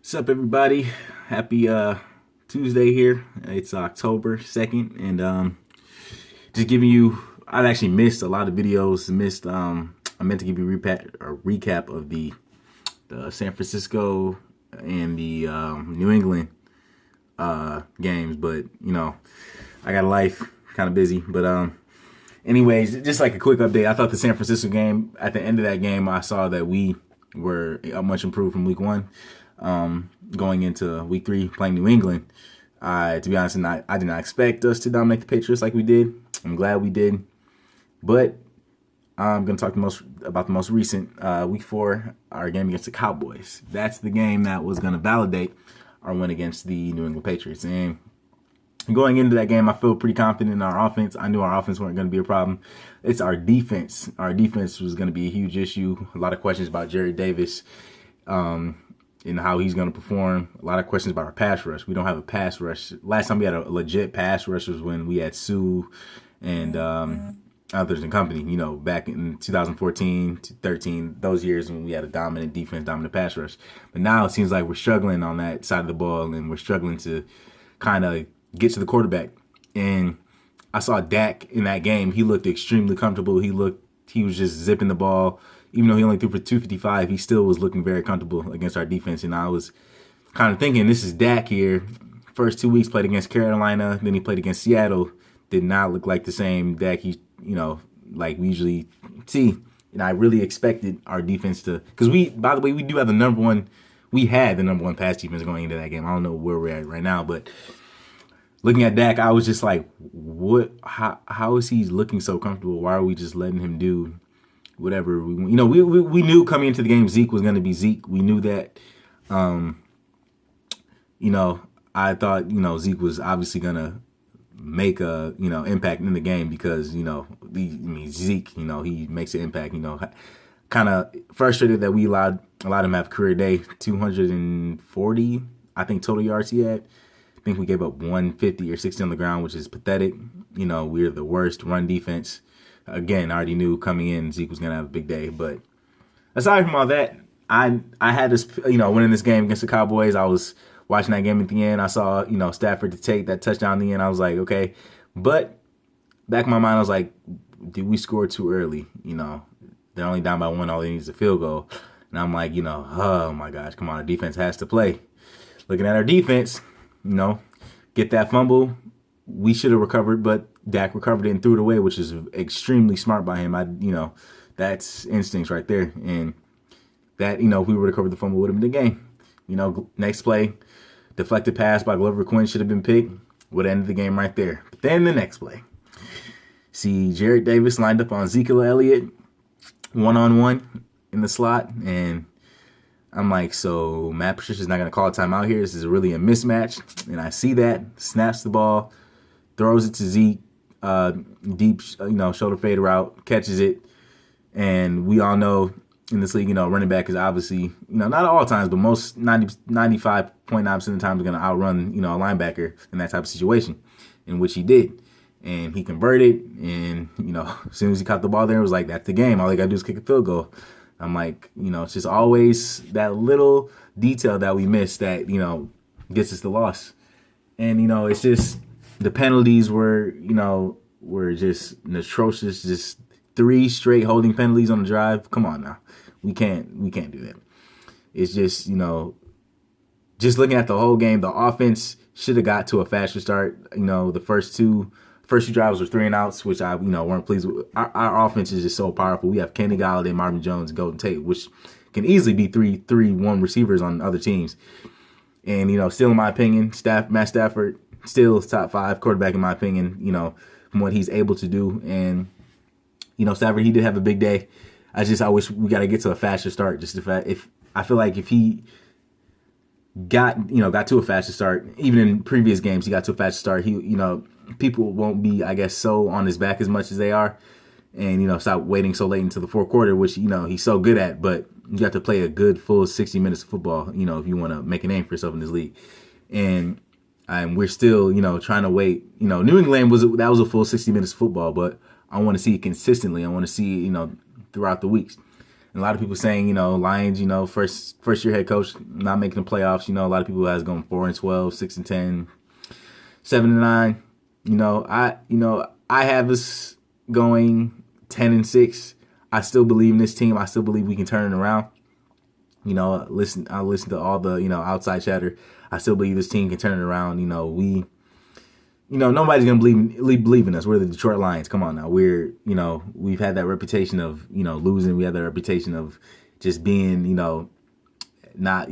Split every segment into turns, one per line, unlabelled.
What's up, everybody? Happy Tuesday here. It's October 2nd, and just giving you. I've actually missed a lot of videos. I meant to give you a recap of the San Francisco and the New England games, but I got a life, kind of busy. But anyways, just like a quick update. I thought the San Francisco game. At the end of that game, I saw that we were much improved from week one. Going into week 3 playing New England. To be honest, I did not expect us to dominate the Patriots like we did. I'm glad we did. But I'm going to talk about the most recent week 4, our game against the Cowboys. That's the game that was going to validate our win against the New England Patriots. And going into that game, I feel pretty confident in our offense. I knew our offense weren't going to be a problem. It's our defense. Our defense was going to be a huge issue. A lot of questions about Jerry Davis. And how he's going to perform. A lot of questions about our pass rush. We don't have a pass rush. Last time we had a legit pass rush was when we had Sue and others and company, back in 2014 to 13, those years when we had a dominant defense, dominant pass rush. But now it seems like we're struggling on that side of the ball, and we're struggling to kind of get to the quarterback. And I saw Dak in that game. He looked extremely comfortable. He was just zipping the ball. Even though he only threw for 255, he still was looking very comfortable against our defense. And I was kind of thinking, this is Dak here. First 2 weeks played against Carolina, then he played against Seattle. Did not look like the same Dak like we usually see. And I really expected our defense to, because by the way, we do have we had the number one pass defense going into that game. I don't know where we're at right now, but looking at Dak, I was just like, what? How is he looking so comfortable? Why are we just letting him do whatever we knew coming into the game Zeke was going to be Zeke. We knew that. I thought Zeke was obviously going to make a impact in the game because Zeke he makes an impact. Kind of frustrated that we allowed him to have a career day. 240 I think total yards he had. I think we gave up 150 or 60 on the ground, which is pathetic. We're the worst run defense. Again, I already knew coming in Zeke was going to have a big day. But aside from all that, I had this, winning this game against the Cowboys. I was watching that game at the end. I saw, Stafford to take that touchdown in the end. I was like, okay. But back in my mind, I was like, did we score too early? They're only down by 1. All they need is a field goal. And I'm like, oh, my gosh, come on. Our defense has to play. Looking at our defense, get that fumble. We should have recovered, but Dak recovered it and threw it away, which is extremely smart by him. That's instincts right there. And that, if we would have covered the fumble, would have been the game. Next play, deflected pass by Glover Quinn should have been picked. Would have ended the game right there. But then the next play, see Jared Davis lined up on Ezekiel Elliott, one-on-one in the slot. And I'm like, so Matt Patricia's not going to call a timeout here. This is really a mismatch. And I see that, snaps the ball, throws it to Zeke, deep, shoulder fade route, catches it. And we all know in this league, running back is obviously, not at all times, but most 95.9% of the time is going to outrun, a linebacker in that type of situation, in which he did. And he converted. And, as soon as he caught the ball there, it was like, that's the game. All they got to do is kick a field goal. I'm like, it's just always that little detail that we miss that, gets us the loss. And, it's just, the penalties were just atrocious. Just 3 straight holding penalties on the drive. Come on now. We can't do that. It's just, just looking at the whole game, the offense should have got to a faster start. The first two drives were 3 and outs, which I, weren't pleased with. Our offense is just so powerful. We have Kenny Galladay, Marvin Jones, and Golden Tate, which can easily be 3-1 receivers on other teams. And, still in my opinion, Matt Stafford, still top 5 quarterback in my opinion, from what he's able to do. And, Stafford, he did have a big day. I wish we got to get to a faster start. Just I feel like if he got to a faster start, even in previous games, he got to a faster start. He, people won't be, I guess, so on his back as much as they are. And, stop waiting so late into the fourth quarter, which, he's so good at. But you got to play a good full 60 minutes of football, if you want to make a name for yourself in this league. And we're still, trying to wait. New England was a full 60 minutes of football, but I want to see it consistently. I want to see, throughout the weeks. And a lot of people saying, Lions, first year head coach not making the playoffs. A lot of people has going 4-12, 6-10, 7-9. I have us going 10-6. I still believe in this team. I still believe we can turn it around. I listen to all the, outside chatter. I still believe this team can turn it around. Nobody's going to believe in us. We're the Detroit Lions. Come on now. We've had that reputation of, losing. We had that reputation of just being, not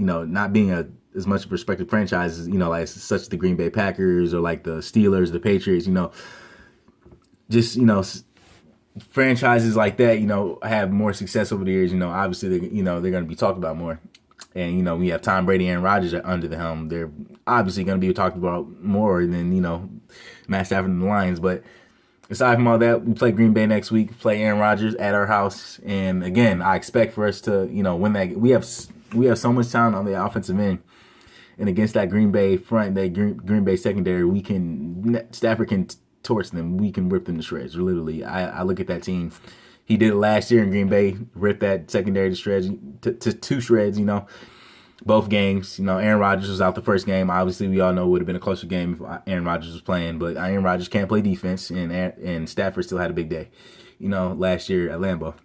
being as much of a respected franchise as, like such as the Green Bay Packers or like the Steelers, the Patriots, franchises like that, have more success over the years. Obviously, they're going to be talked about more. And, we have Tom Brady and Rodgers under the helm. They're obviously going to be talked about more than, Matt Stafford and the Lions. But aside from all that, we play Green Bay next week, play Aaron Rodgers at our house. And, again, I expect for us to, win that. We have so much talent on the offensive end. And against that Green Bay front, that Green Bay secondary, Stafford can torch them. We can rip them to shreds. Literally, I look at that team. He did it last year in Green Bay, ripped that secondary to shreds, to shreds. Both games. Aaron Rodgers was out the first game. Obviously, we all know it would have been a closer game if Aaron Rodgers was playing. But Aaron Rodgers can't play defense, and Stafford still had a big day. Last year at Lambeau,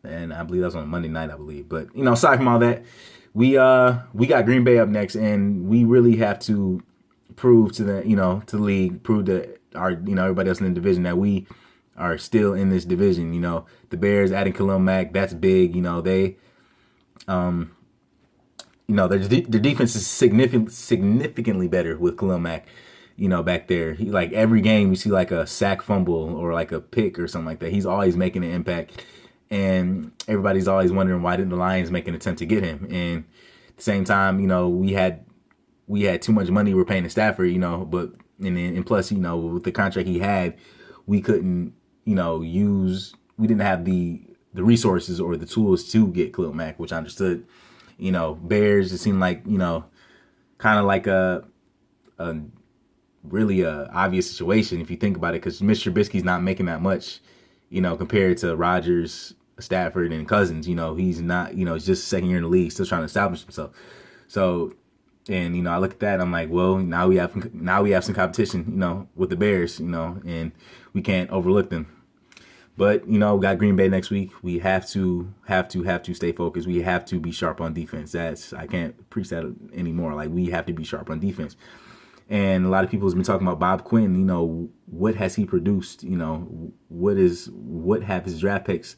and I believe that was on Monday night. I believe, but aside from all that, we got Green Bay up next, and we really have to prove to the to the league, prove to our everybody else in the division that we are still in this division. The Bears adding Khalil Mack, that's big. Their defense is significantly better with Khalil Mack. Back there, he, like every game you see like a sack fumble or like a pick or something like that. He's always making an impact, and everybody's always wondering why didn't the Lions make an attempt to get him. And at the same time, we had too much money we're paying to Stafford, but and plus, with the contract he had, we couldn't, we didn't have the resources or the tools to get Khalil Mack, which I understood. Bears, it seemed like, kind of like a really obvious situation if you think about it, because Mr. Trubisky's not making that much, compared to Rodgers, Stafford, and Cousins. He's not, he's just second year in the league, still trying to establish himself. So, and I look at that, and I'm like, well, now we have some competition, with the Bears, and we can't overlook them. But we got Green Bay next week. We have to stay focused. We have to be sharp on defense. I can't preach that anymore. Like, we have to be sharp on defense. And a lot of people have been talking about Bob Quinn. What has he produced? What have his draft picks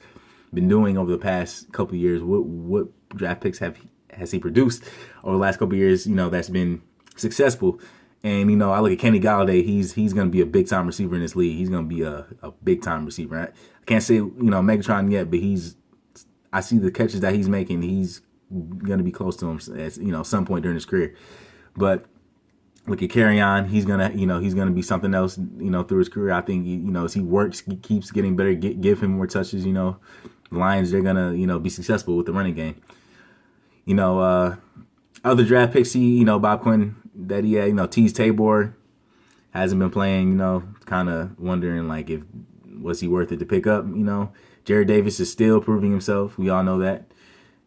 been doing over the past couple of years? What draft picks has he produced over the last couple of years? That's been successful. And I look at Kenny Galladay. He's going to be a big time receiver in this league. He's going to be a big time receiver. Right? I can't say Megatron yet, but I see the catches that he's making. He's going to be close to him at some point during his career. But look at Kerryon. He's gonna be something else. Through his career. I think as he works, he keeps getting better. Give him more touches. The Lions, they're gonna be successful with the running game. Other draft picks. Bob Quinn that he had. Tease Tabor hasn't been playing. Kind of wondering like if was he worth it to pick up. Jared Davis is still proving himself. We all know that,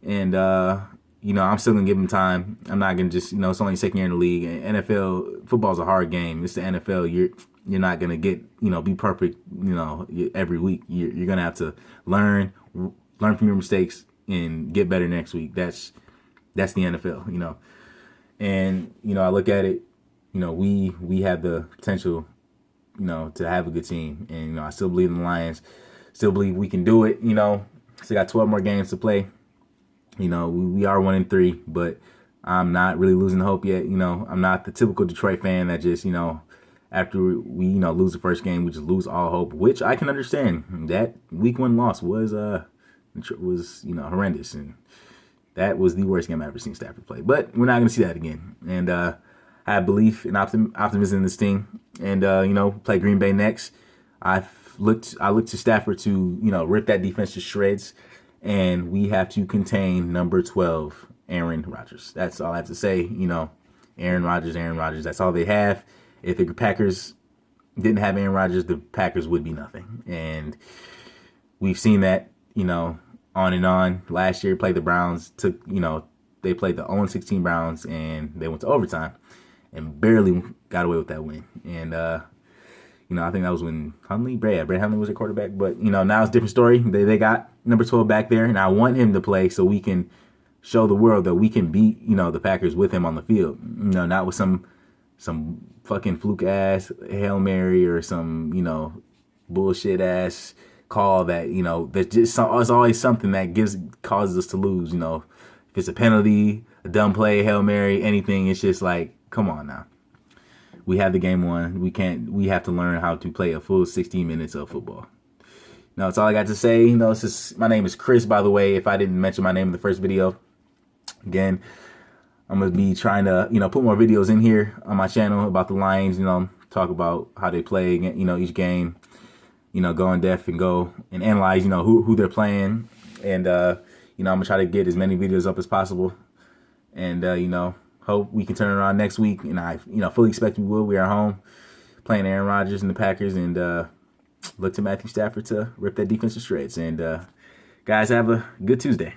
and. I'm still going to give him time. I'm not going to just, it's only second year in the league. And NFL, football's a hard game. It's the NFL. You're not going to get, be perfect, every week. You're going to have to learn from your mistakes and get better next week. That's the NFL, And, I look at it, we have the potential, to have a good team. And, I still believe in the Lions. Still believe we can do it, Still got 12 more games to play. We are 1-3, but I'm not really losing hope yet. I'm not the typical Detroit fan that just, after we, lose the first game, we just lose all hope, which I can understand. That week 1 loss was horrendous, and that was the worst game I've ever seen Stafford play. But we're not going to see that again. And I have belief and optimism in this team. And play Green Bay next. I look to Stafford to rip that defense to shreds. And we have to contain number 12, Aaron Rodgers. That's all I have to say. Aaron Rodgers. That's all they have. If the Packers didn't have Aaron Rodgers, the Packers would be nothing. And we've seen that, on and on. Last year, played the Browns. They played the 0-16 Browns, and they went to overtime and barely got away with that win. And I think that was when Brad Hundley was their quarterback. But now it's a different story. They got number 12 back there, and I want him to play so we can show the world that we can beat the Packers with him on the field. Not with some fucking fluke ass Hail Mary or some bullshit ass call that there's just it's always something that causes us to lose. If it's a penalty, a dumb play, Hail Mary, anything, it's just like, come on now. We have the game won. We have to learn how to play a full 16 minutes of football. No, that's all I got to say. My name is Chris, by the way, if I didn't mention my name in the first video. Again, I'm going to be trying to, put more videos in here on my channel about the Lions, talk about how they play, each game, go in depth and go and analyze, who they're playing. And, I'm going to try to get as many videos up as possible. And, hope we can turn it around next week. And I, fully expect we will. We are home playing Aaron Rodgers and the Packers, and look to Matthew Stafford to rip that defense to shreds. And guys, have a good Tuesday.